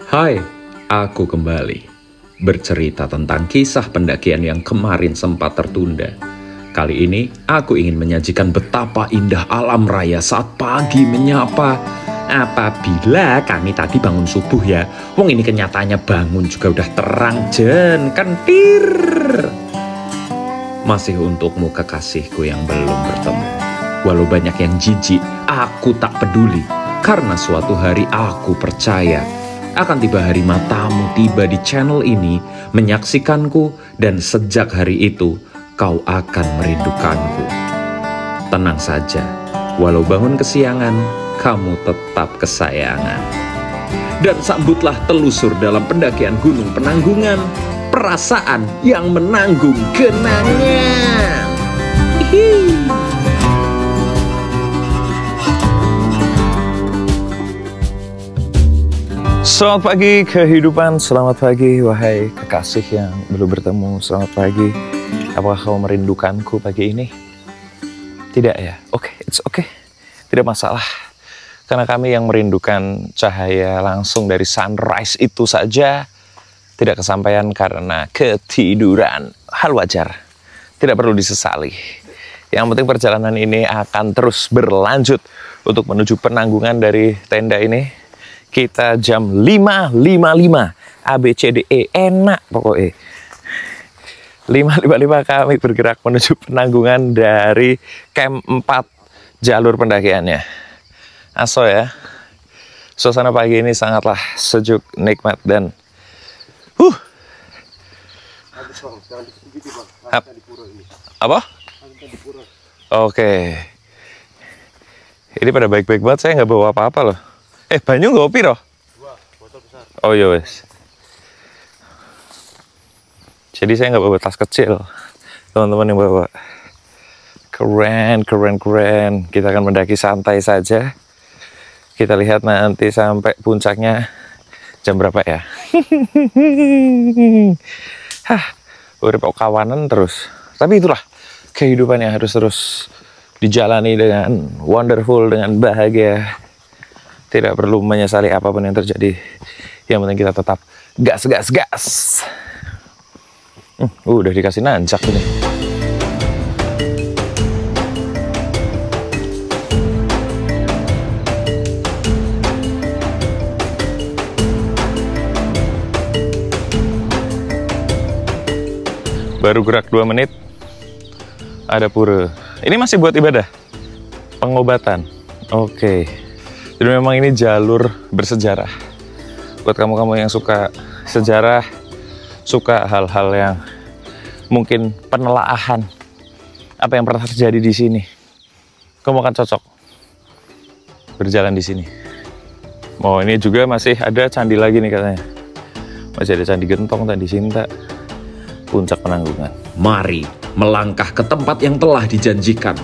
Hai, aku kembali bercerita tentang kisah pendakian yang kemarin sempat tertunda. Kali ini aku ingin menyajikan betapa indah alam raya saat pagi menyapa. Apabila kami tadi bangun subuh ya, wong ini kenyataannya bangun juga udah terang jen, kentir. Masih untukmu kekasihku yang belum bertemu. Walau banyak yang jijik, aku tak peduli. Karena suatu hari aku percaya akan tiba hari matamu tiba di channel ini menyaksikanku, dan sejak hari itu kau akan merindukanku. Tenang saja, walau bangun kesiangan, kamu tetap kesayangan. Dan sambutlah telusur dalam pendakian Gunung Penanggungan, perasaan yang menanggung kenangan. Hihi. Selamat pagi kehidupan, selamat pagi wahai kekasih yang belum bertemu, selamat pagi. Apakah kau merindukanku pagi ini? Tidak ya? Oke, it's okay. Tidak masalah. Karena kami yang merindukan cahaya langsung dari sunrise itu saja tidak kesampaian karena ketiduran. Hal wajar, tidak perlu disesali. Yang penting perjalanan ini akan terus berlanjut untuk menuju Penanggungan dari tenda ini. Kita jam 5.55 ABCDE, enak pokoknya. 5.55 kami bergerak menuju Penanggungan dari camp 4 jalur pendakiannya. Aso ya. Suasana pagi ini sangatlah sejuk, nikmat dan apa? Oke. Ini pada baik-baik banget, saya nggak bawa apa-apa loh. Banyu nggak opi loh? Oh iya wes. Jadi saya nggak bawa tas kecil, teman-teman yang bawa. Keren, keren, keren. Kita akan mendaki santai saja. Kita lihat nanti sampai puncaknya jam berapa ya. Urip kawanan terus. Tapi itulah kehidupan yang harus terus dijalani dengan wonderful, dengan bahagia. Tidak perlu menyesali apapun yang terjadi. Yang penting kita tetap gas, gas, gas. Udah dikasih nanjak ini. Baru gerak 2 menit, ada pura. Ini masih buat ibadah, pengobatan. Oke. Jadi memang ini jalur bersejarah. Buat kamu-kamu yang suka sejarah, suka hal-hal yang mungkin penelaahan apa yang pernah terjadi di sini, kamu akan cocok berjalan di sini. Oh, ini juga masih ada candi lagi nih katanya. Masih ada Candi Gentong, Candi Sinta, puncak Penanggungan. Mari melangkah ke tempat yang telah dijanjikan.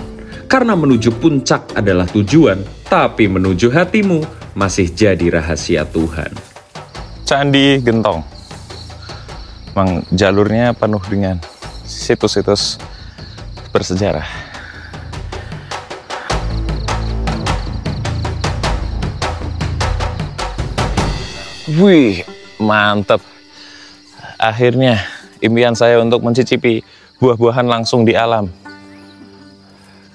Karena menuju puncak adalah tujuan, tapi menuju hatimu masih jadi rahasia Tuhan. Candi Gentong. Memang jalurnya penuh dengan situs-situs bersejarah. Wih, mantap. Akhirnya impian saya untuk mencicipi buah-buahan langsung di alam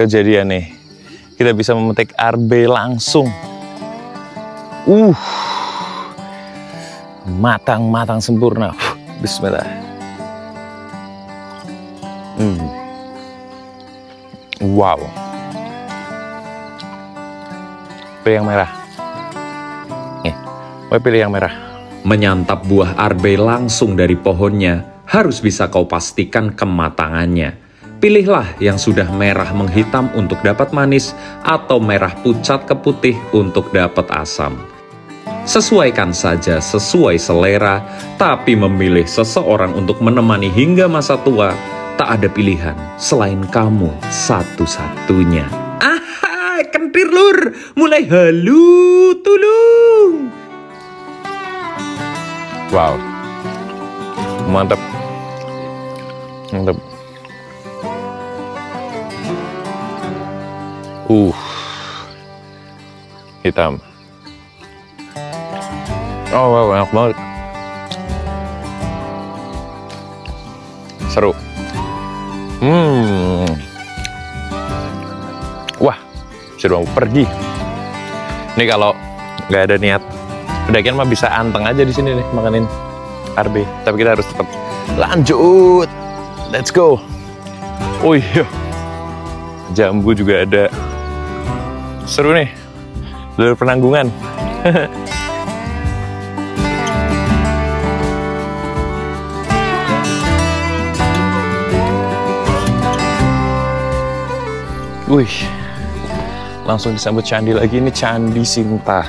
kejadian nih. Kita bisa memetik arbe langsung. Matang-matang sempurna. Bismillah. Wow. Pilih yang merah. Pilih yang merah. Menyantap buah arbe langsung dari pohonnya harus bisa kau pastikan kematangannya. Pilihlah yang sudah merah menghitam untuk dapat manis, atau merah pucat ke putih untuk dapat asam. Sesuaikan saja sesuai selera, tapi memilih seseorang untuk menemani hingga masa tua, tak ada pilihan selain kamu satu-satunya. Aha, kentir lur, mulai halu tulung. Wow, mantap, mantap. Hitam. Oh, wow, enak banget. Seru. Wah, sudah mau pergi. Ini kalau nggak ada niat pendakian mah bisa anteng aja di sini nih makanin RB. Tapi kita harus tetap lanjut. Let's go. Oh iya, jambu juga ada. Seru nih, jalur penanggungan. Wih, langsung disambut candi lagi. Ini Candi Sinta.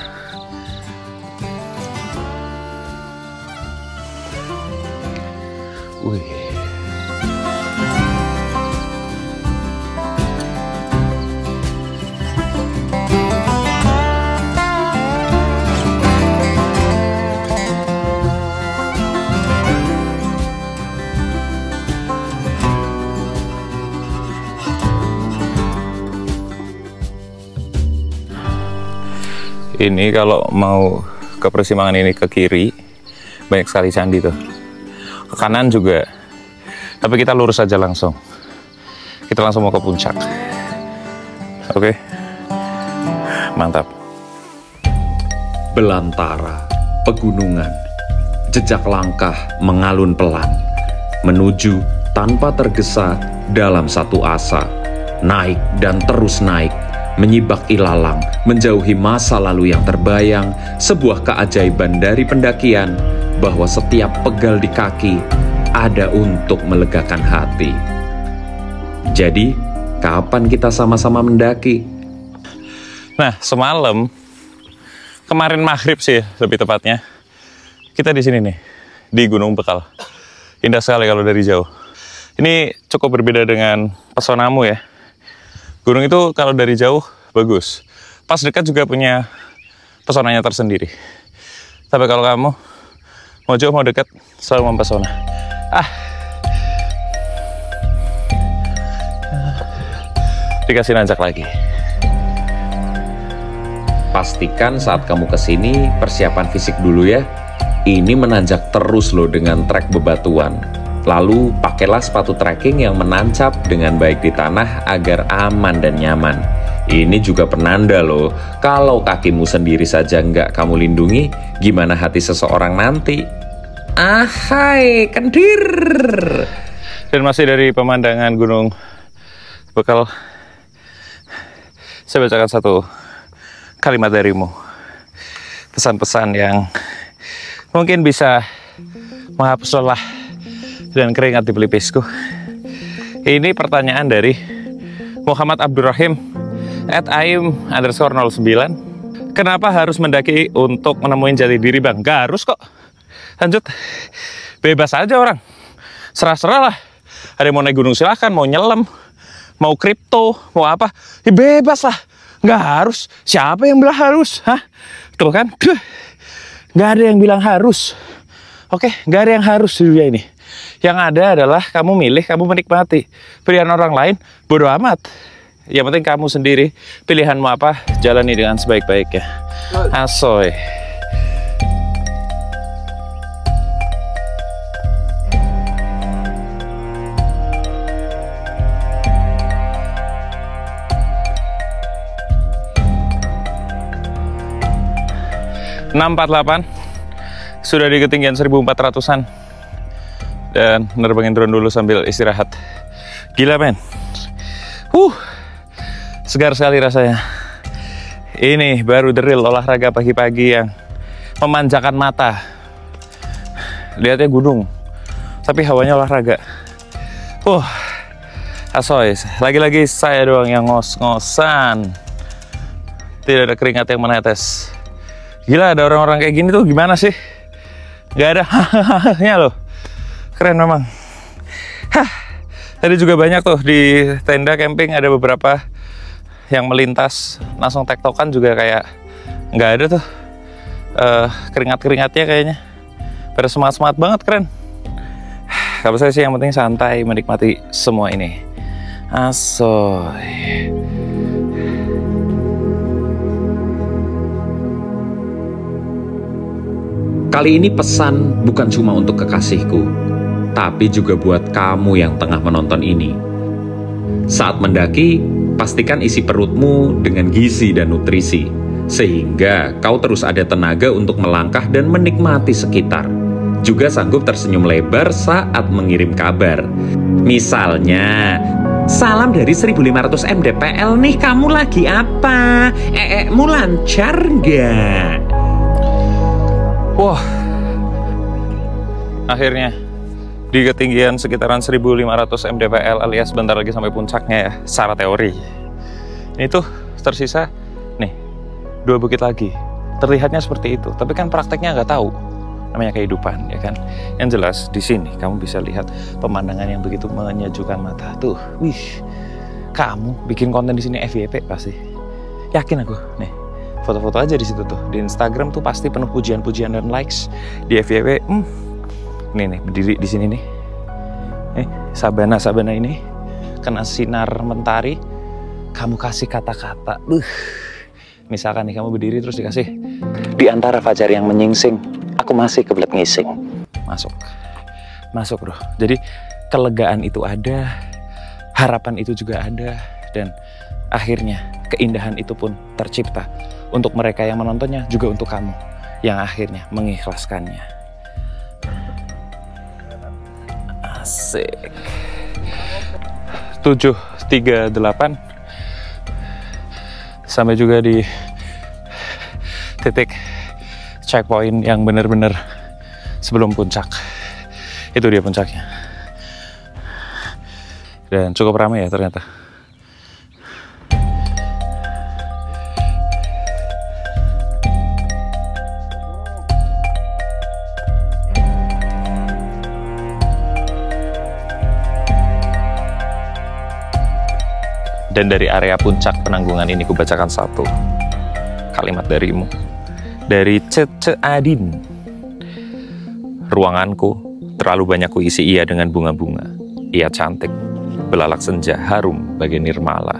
Wih. Ini kalau mau ke persimpangan ini ke kiri, banyak sekali candi tuh. Ke kanan juga. Tapi kita lurus aja langsung. Kita langsung mau ke puncak. Oke. Mantap. Belantara, pegunungan, jejak langkah mengalun pelan, menuju tanpa tergesa dalam satu asa, naik dan terus naik, menyibak ilalang, menjauhi masa lalu yang terbayang, sebuah keajaiban dari pendakian, bahwa setiap pegal di kaki ada untuk melegakan hati. Jadi, kapan kita sama-sama mendaki? Nah, semalam, kemarin maghrib sih lebih tepatnya, kita di sini nih, di Gunung Bekal. Indah sekali kalau dari jauh. Ini cukup berbeda dengan pesonamu ya. Gunung itu kalau dari jauh bagus, pas dekat juga punya pesonanya tersendiri. Tapi kalau kamu mau jauh mau dekat selalu mempesona. Dikasih nanjak lagi. Pastikan saat kamu kesini persiapan fisik dulu ya. Ini menanjak terus loh dengan trek bebatuan. Lalu pakailah sepatu trekking yang menancap dengan baik di tanah agar aman dan nyaman. Ini juga penanda loh, kalau kakimu sendiri saja nggak kamu lindungi, gimana hati seseorang nanti? Ahai, kendir! Dan masih dari pemandangan Gunung Bekal, saya bacakan satu kalimat darimu. Pesan-pesan yang mungkin bisa menghapus lelah dan keringat di pelipisku. Ini pertanyaan dari Muhammad Abdurrahim @aim_09. Kenapa harus mendaki untuk menemuin jati diri bang? Gak harus kok. Lanjut. Bebas aja orang. Serah-serah lah. Ada yang mau naik gunung silahkan, mau nyelam, mau kripto, mau apa. Ya bebas lah. Gak harus. Siapa yang bilang harus? Hah? Tuh kan? Gak ada yang bilang harus. Oke? Gak ada yang harus di dunia ini. Yang ada adalah kamu milih, kamu menikmati. Pilihan orang lain, bodo amat. Yang penting kamu sendiri, pilihanmu apa, jalani dengan sebaik-baiknya. Asoy. (648) sudah di ketinggian 1400-an. Dan nerbangin drone dulu sambil istirahat. Gila men. Segar sekali rasanya. Ini baru the real olahraga pagi-pagi yang memanjakan mata. Lihatnya gunung, tapi hawanya olahraga. Asoy. Lagi-lagi saya doang yang ngos-ngosan. Tidak ada keringat yang menetes. Gila, ada orang-orang kayak gini tuh gimana sih? Gak ada hahaha loh. Keren memang. Tadi juga banyak tuh di tenda camping, ada beberapa yang melintas langsung tektokan juga, kayak nggak ada tuh keringat-keringatnya kayaknya. Pada semangat-semangat banget, keren. Kalau saya sih yang penting santai menikmati semua ini. Asoy. Kali ini pesan bukan cuma untuk kekasihku, tapi juga buat kamu yang tengah menonton ini. Saat mendaki, pastikan isi perutmu dengan gizi dan nutrisi, sehingga kau terus ada tenaga untuk melangkah dan menikmati sekitar. Juga sanggup tersenyum lebar saat mengirim kabar. Misalnya, salam dari 1500 mdpl nih, kamu lagi apa? Mu lancar nggak? Wah, akhirnya di ketinggian sekitaran 1500 mdpl alias bentar lagi sampai puncaknya ya, secara teori. Ini tuh tersisa, nih, 2 bukit lagi. Terlihatnya seperti itu, tapi kan prakteknya nggak tahu. Namanya kehidupan, ya kan? Yang jelas, di sini kamu bisa lihat pemandangan yang begitu menyejukkan mata. Tuh, wih, kamu bikin konten di sini FYP pasti. Yakin aku, nih. Foto-foto aja di situ tuh. Di Instagram tuh pasti penuh pujian-pujian dan likes. Di FYP, nih berdiri di sini nih. Sabana ini kena sinar mentari. Kamu kasih kata-kata. Misalkan nih kamu berdiri terus dikasih, di antara fajar yang menyingsing, aku masih kebelet ngising. Masuk bro. Jadi kelegaan itu ada, harapan itu juga ada, dan akhirnya keindahan itu pun tercipta. Untuk mereka yang menontonnya, juga untuk kamu yang akhirnya mengikhlaskannya. Asik. 738 sampai juga di titik checkpoint yang benar-benar sebelum puncak. Itu dia puncaknya. Dan cukup ramai ya ternyata. Dan dari area puncak Penanggungan ini kubacakan satu kalimat darimu. Dari Cece Adin. Ruanganku terlalu banyak kuisi ia dengan bunga-bunga. Ia cantik, belalak senja, harum bagai nirmala.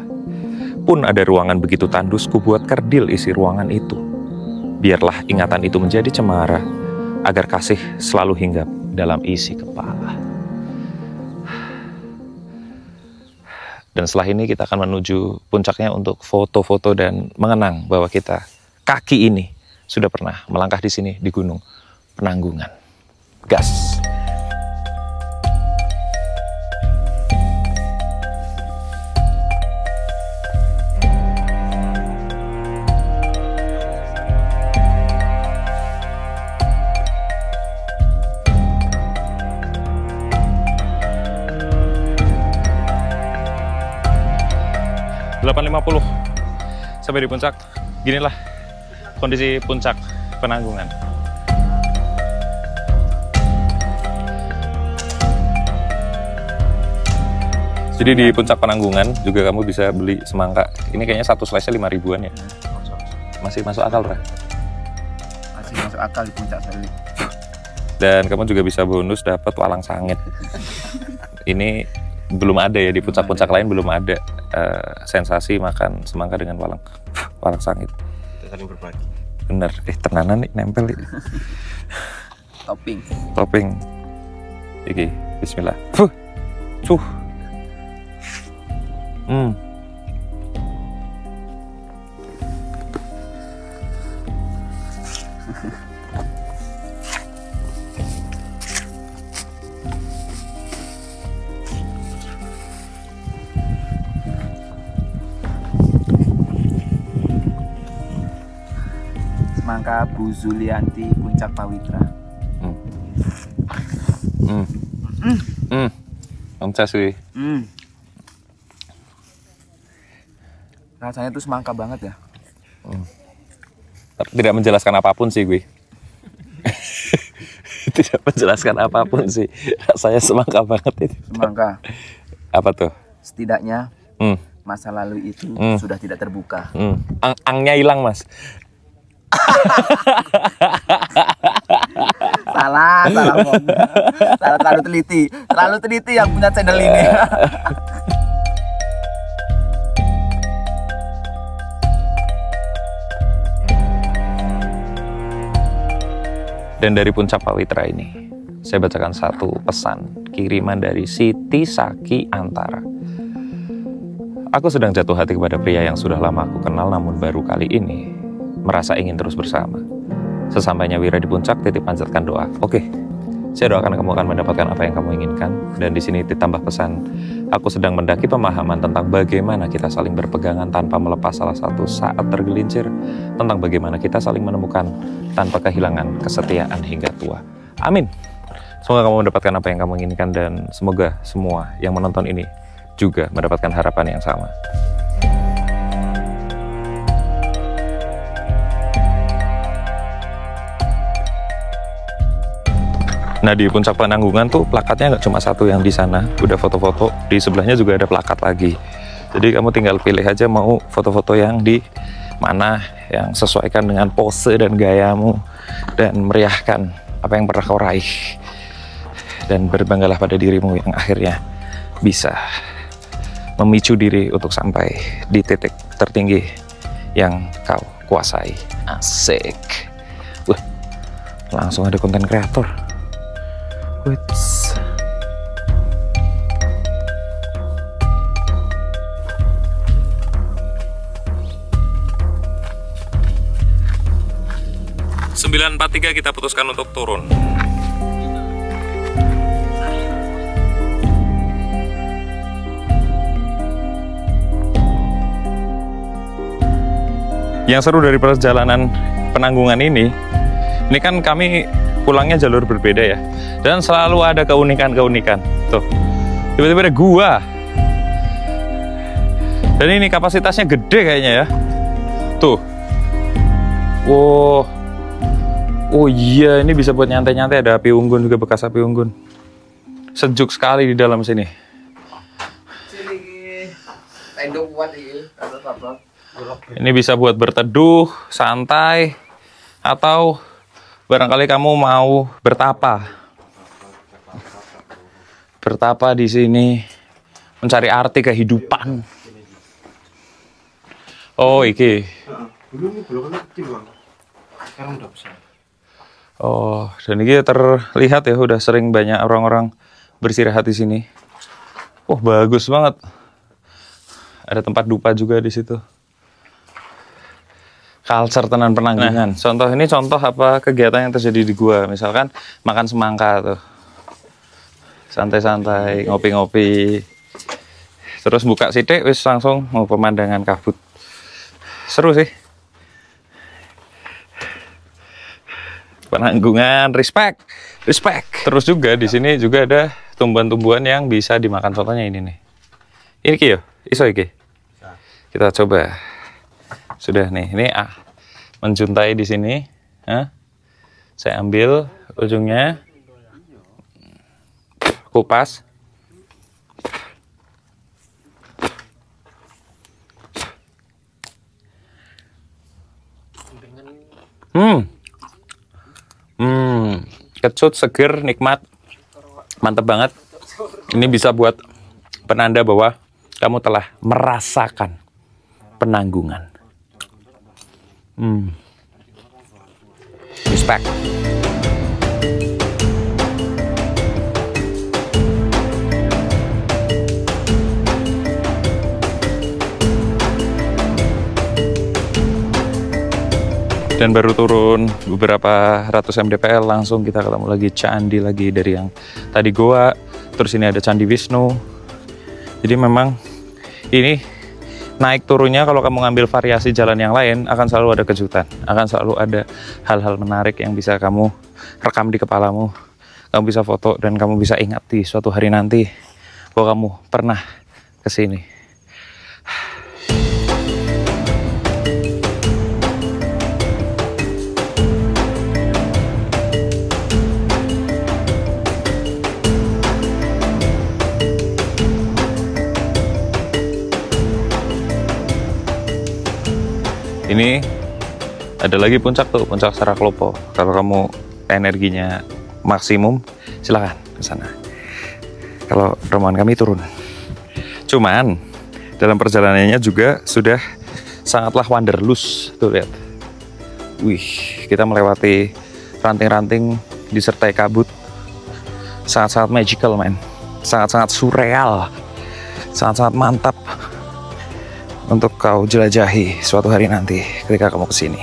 Pun ada ruangan begitu tandus, ku buat kerdil isi ruangan itu. Biarlah ingatan itu menjadi cemara, agar kasih selalu hinggap dalam isi kepala. Dan setelah ini kita akan menuju puncaknya untuk foto-foto dan mengenang bahwa kita kaki ini sudah pernah melangkah di sini di Gunung Penanggungan. Gas! Sampai di puncak, ginilah kondisi puncak Penanggungan. Jadi di puncak Penanggungan juga kamu bisa beli semangka. Ini kayaknya satu slice-nya 5 ribuan ya. Masih masuk akal, Bro? Masih masuk akal di puncak Seli. Dan kamu juga bisa bonus dapat walang sangit. Ini belum ada ya, di puncak-puncak lain belum ada sensasi makan semangka dengan walang sangit. Kita saling berbagi. Bener, tenanan nih nempel nih. Topping. Iki, bismillah. Semangka Bu Zulianti Puncak Pawitra. Omcas wih. Rasanya tuh semangka banget ya. Tidak menjelaskan apapun sih gue. Tidak menjelaskan apapun sih. Rasanya semangka banget itu. Semangka. Apa tuh? Setidaknya masa lalu itu sudah tidak terbuka. Angnya hilang, Mas. Salah ngomong. Salah, terlalu teliti yang punya channel ini. Dan dari Puncak Pawitra ini, saya bacakan satu pesan kiriman dari Siti Saki Antara. Aku sedang jatuh hati kepada pria yang sudah lama aku kenal, namun baru kali ini merasa ingin terus bersama. Sesampainya Wira di puncak, titip panjatkan doa. Oke, saya doakan kamu akan mendapatkan apa yang kamu inginkan. Dan di sini ditambah pesan, aku sedang mendaki pemahaman tentang bagaimana kita saling berpegangan tanpa melepas salah satu saat tergelincir, tentang bagaimana kita saling menemukan tanpa kehilangan kesetiaan hingga tua. Amin. Semoga kamu mendapatkan apa yang kamu inginkan, dan semoga semua yang menonton ini juga mendapatkan harapan yang sama. Nah, di Puncak Penanggungan tuh plakatnya nggak cuma satu yang di sana, udah foto-foto, di sebelahnya juga ada plakat lagi. Jadi kamu tinggal pilih aja mau foto-foto yang di mana, yang sesuaikan dengan pose dan gayamu, dan meriahkan apa yang pernah kau raih. Dan berbanggalah pada dirimu yang akhirnya bisa memicu diri untuk sampai di titik tertinggi yang kau kuasai. Asik. Wah, langsung ada konten kreator. Wits. Sembilan 943 kita putuskan untuk turun. Yang seru dari perjalanan Penanggungan ini kan kami pulangnya jalur berbeda ya, dan selalu ada keunikan-keunikan. Tuh, tiba-tiba ada gua, dan ini kapasitasnya gede kayaknya ya. Tuh, wow, oh iya, ini bisa buat nyantai-nyantai. Ada api unggun juga, bekas api unggun. Sejuk sekali di dalam sini. Ini bisa buat berteduh, santai, atau barangkali kamu mau bertapa. Bertapa di sini, mencari arti kehidupan. Oh, iki. Dulu ini blokannya kecil bang, sekarang udah besar. Oh, dan ini terlihat ya, udah sering banyak orang-orang beristirahat di sini. Oh, bagus banget. Ada tempat dupa juga di situ. Culture tenan Penanggungan. Nah, contoh apa kegiatan yang terjadi di gua. Misalkan makan semangka tuh. Santai-santai, ngopi-ngopi. Terus buka sidik, wis langsung mau pemandangan kabut. Seru sih. Penanggungan, respect. Terus juga di sini juga ada tumbuhan-tumbuhan yang bisa dimakan. Contohnya ini nih. Ini ki yo, iso iki. Kita coba. Sudah nih, ini menjuntai di sini. Saya ambil ujungnya, kupas. Kecut, seger, nikmat, mantep banget. Ini bisa buat penanda bahwa kamu telah merasakan Penanggungan. Respect. Dan baru turun beberapa ratus mdpl, langsung kita ketemu lagi candi lagi dari yang tadi goa. Terus ini ada Candi Wisnu. Jadi memang ini naik turunnya, kalau kamu ngambil variasi jalan yang lain, akan selalu ada kejutan, akan selalu ada hal-hal menarik yang bisa kamu rekam di kepalamu, kamu bisa foto, dan kamu bisa ingat di suatu hari nanti bahwa kamu pernah kesini. Ini ada lagi puncak tuh, Puncak Saraklopo. Kalau kamu energinya maksimum, silakan ke sana. Kalau rombongan kami turun. Cuman dalam perjalanannya juga sudah sangatlah wanderlust. Tuh lihat. Wih, kita melewati ranting-ranting disertai kabut. Sangat-sangat magical, man. Sangat-sangat surreal. Sangat-sangat mantap untuk kau jelajahi suatu hari nanti ketika kamu kesini.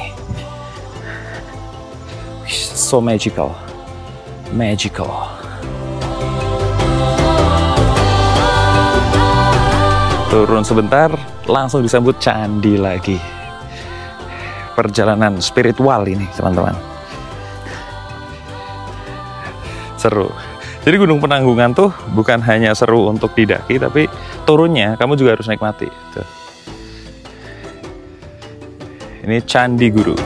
So magical. Magical. Turun sebentar, langsung disambut candi lagi. Perjalanan spiritual ini, teman-teman. Seru. Jadi Gunung Penanggungan tuh bukan hanya seru untuk didaki, tapi turunnya kamu juga harus nikmati. Tuh. Ini Candi Guru.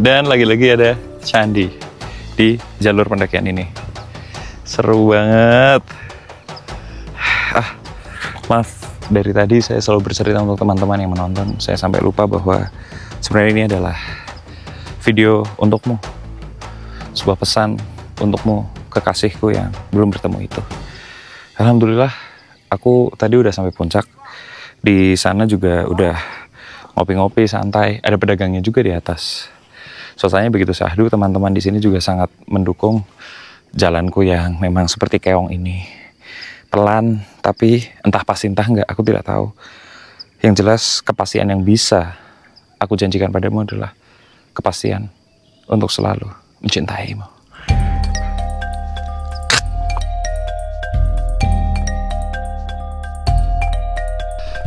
Dan lagi-lagi ada candi di jalur pendakian ini. Seru banget. Maaf, dari tadi saya selalu bercerita untuk teman-teman yang menonton. Saya sampai lupa bahwa sebenarnya ini adalah video untukmu. Sebuah pesan untukmu, kekasihku yang belum bertemu itu. Alhamdulillah, aku tadi udah sampai puncak. Di sana juga udah ngopi-ngopi santai. Ada pedagangnya juga di atas. Suasananya begitu syahdu, teman-teman di sini juga sangat mendukung jalanku yang memang seperti keong ini. Pelan, tapi entah pasti entah enggak, aku tidak tahu. Yang jelas kepastian yang bisa aku janjikan padamu adalah kepastian untuk selalu mencintaimu.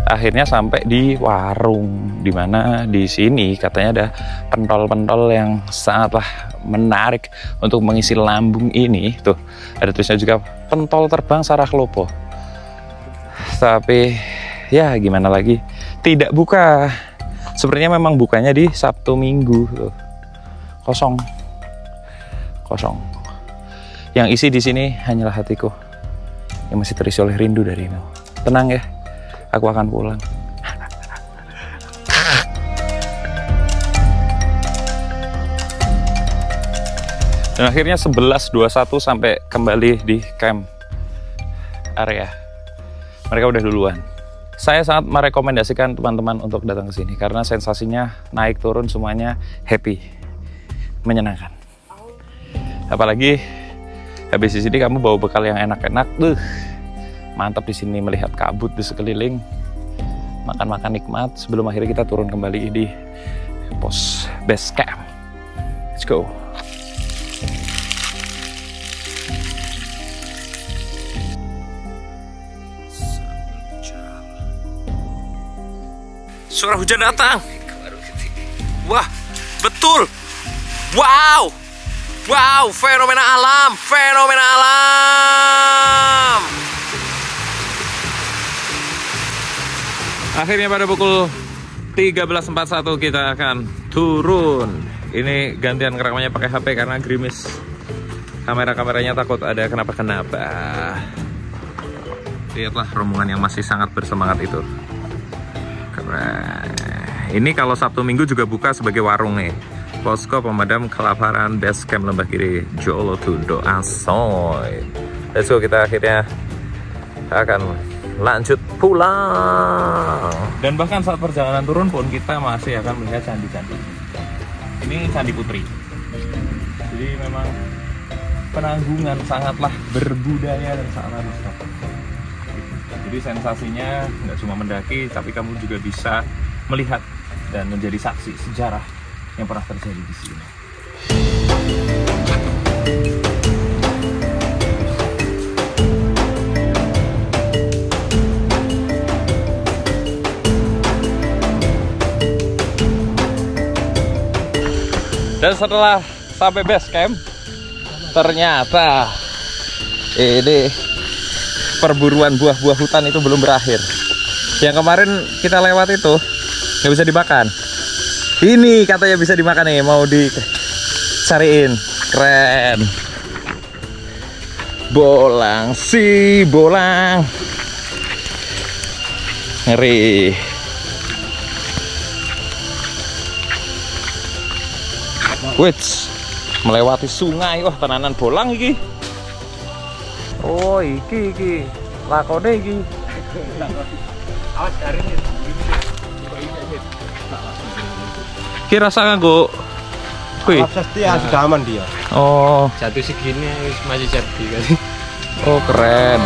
Akhirnya sampai di warung, dimana di sini katanya ada pentol-pentol yang sangatlah menarik untuk mengisi lambung ini. Tuh, ada tulisannya juga pentol terbang Saraklopo. Tapi ya gimana lagi, tidak buka. Sepertinya memang bukanya di Sabtu Minggu. Tuh. Kosong. Yang isi di sini hanyalah hatiku yang masih terisi oleh rindu darimu. Tenang ya. Aku akan pulang. Dan akhirnya 11.21 sampai kembali di camp area. Mereka udah duluan. Saya sangat merekomendasikan teman-teman untuk datang ke sini karena sensasinya naik turun semuanya happy, menyenangkan. Apalagi habis di sini kamu bawa bekal yang enak-enak, mantap di sini melihat kabut di sekeliling, makan-makan nikmat sebelum akhirnya kita turun kembali di pos base camp. Let's go. Suara hujan datang. Wah, betul. Wow. Wow, fenomena alam. Akhirnya pada pukul 13.41 kita akan turun. Ini gantian rekamannya pakai HP karena gerimis. Kameranya takut ada kenapa-kenapa. Lihatlah rombongan yang masih sangat bersemangat itu. Keren. Ini kalau Sabtu Minggu juga buka sebagai warung nih. Posko pemadam kelaparan base camp Lembah Kiri Jolo Tundo Asoy. Let's go, kita akhirnya akan lanjut pulang. Dan bahkan saat perjalanan turun pun kita masih akan melihat candi-candi. Ini Candi Putri. Jadi memang Penanggungan sangatlah berbudaya dan sangatlah rusak. Jadi sensasinya nggak cuma mendaki, tapi kamu juga bisa melihat dan menjadi saksi sejarah yang pernah terjadi di sini. Dan setelah sampai base camp, ternyata ini perburuan buah-buah hutan itu belum berakhir. Yang kemarin kita lewat itu nggak bisa dimakan. Ini katanya bisa dimakan nih, mau dicariin. Keren. Bolang si bolang. Ngeri. Wits, melewati sungai. Wah, tenanan bolang iki. Oh, iki lakone iki. Awas dari ini. Ki rasa nganggo kuwi. Pasti ya sudah aman dia. Oh, Jatuh segini masih jadi kan. oh keren.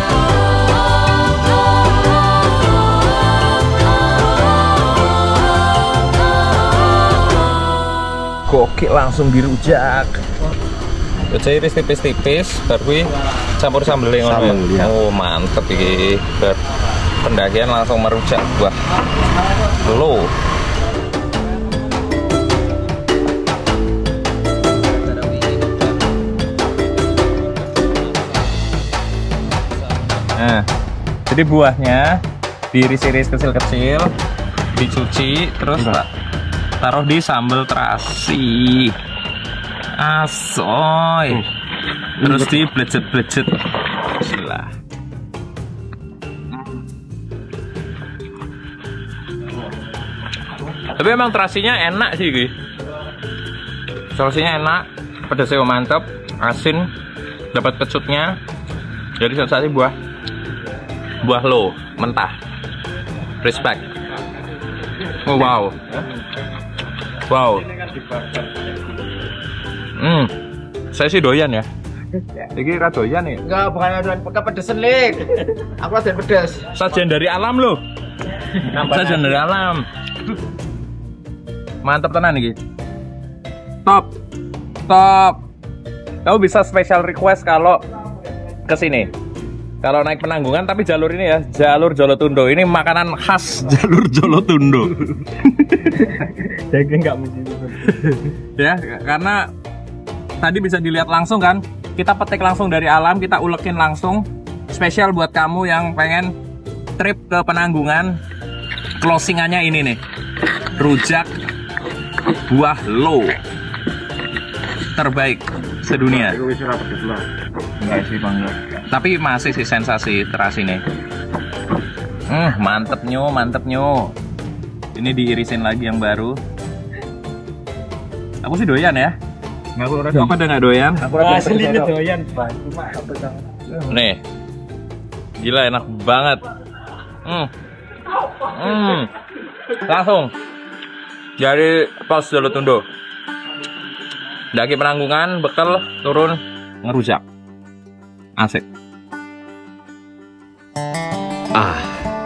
Gokil langsung dirujak. Jadi iris tipis-tipis, baru kuwi campur sambel ngono. Sambel, ya. Oh, mantep iki. Pendakian langsung merujak buah lo. Nah, jadi buahnya diiris-iris kecil-kecil, dicuci, terus taruh di sambal terasi, asoy, terus di blejet-blejet. Bismillah. Tapi emang terasinya enak sih, Gi. Terasinya enak, pedasnya mantap, asin, dapat kecutnya. Jadi sensasi buah lo mentah. Respect. Oh, wow. Wow. Saya sih doyan ya. Ini ra doyan ya? Enggak, bukan aduan kepedesan, Lik. Aku latihan pedes. Sajian dari alam loh. Sajian dari alam. Mantap tenan iki. Top. Kamu bisa special request kalau kesini. Kalau naik Penanggungan, tapi jalur ini ya, jalur Jolotundo. Ini makanan khas jalur Jolotundo. Jadi nggak mesti. Ya, karena tadi bisa dilihat langsung kan, kita petik langsung dari alam, kita ulekin langsung. Spesial buat kamu yang pengen trip ke Penanggungan, closingannya ini nih, rujak buah lo terbaik sedunia. Enggak sih, Bang. Tapi masih sih sensasi terasi nih. Mantep nyo. Ini diirisin lagi yang baru. Aku sih doyan ya. Apa udah nggak doyan? Aku aslinya doyan, Pak. Cuma apa Nih, gila enak banget. Langsung dari pos Jolotundo. Daki Penanggungan, bekal turun ngerujak. Asik.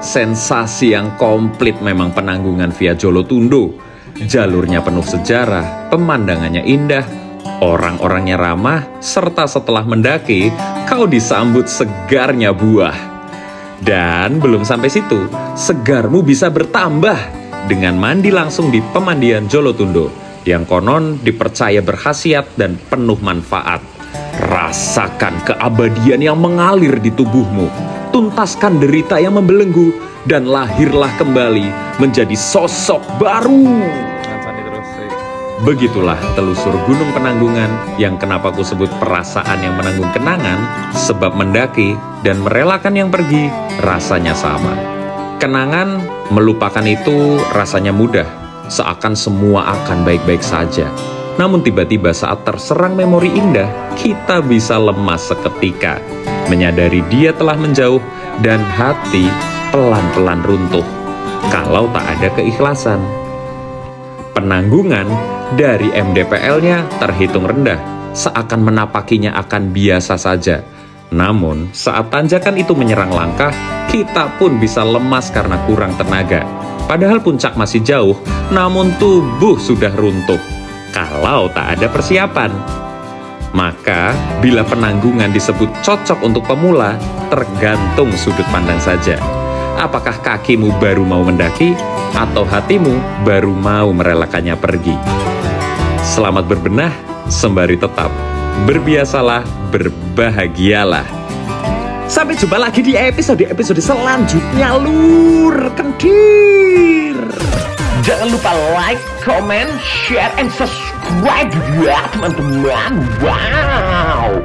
Sensasi yang komplit memang Penanggungan via Jolotundo. Jalurnya penuh sejarah, pemandangannya indah, orang-orangnya ramah, serta setelah mendaki, kau disambut segarnya buah. Dan belum sampai situ, segarmu bisa bertambah dengan mandi langsung di pemandian Jolotundo, yang konon dipercaya berkhasiat dan penuh manfaat. Rasakan keabadian yang mengalir di tubuhmu, tuntaskan derita yang membelenggu, dan lahirlah kembali menjadi sosok baru. Begitulah telusur Gunung Penanggungan, yang kenapa aku sebut perasaan yang menanggung kenangan, sebab mendaki dan merelakan yang pergi rasanya sama. Kenangan melupakan itu rasanya mudah, seakan semua akan baik-baik saja. Namun tiba-tiba saat terserang memori indah, kita bisa lemas seketika, menyadari dia telah menjauh dan hati pelan-pelan runtuh kalau tak ada keikhlasan. Penanggungan dari MDPL-nya terhitung rendah, seakan menapakinya akan biasa saja. Namun saat tanjakan itu menyerang langkah, kita pun bisa lemas karena kurang tenaga. Padahal puncak masih jauh, namun tubuh sudah runtuh kalau tak ada persiapan. Maka bila Penanggungan disebut cocok untuk pemula, tergantung sudut pandang saja. Apakah kakimu baru mau mendaki, atau hatimu baru mau merelakannya pergi? Selamat berbenah, sembari tetap berbiasalah, berbahagialah. Sampai jumpa lagi di episode selanjutnya, Lur Kendir. Jangan lupa like, comment, share, and subscribe ya teman-teman. Wow.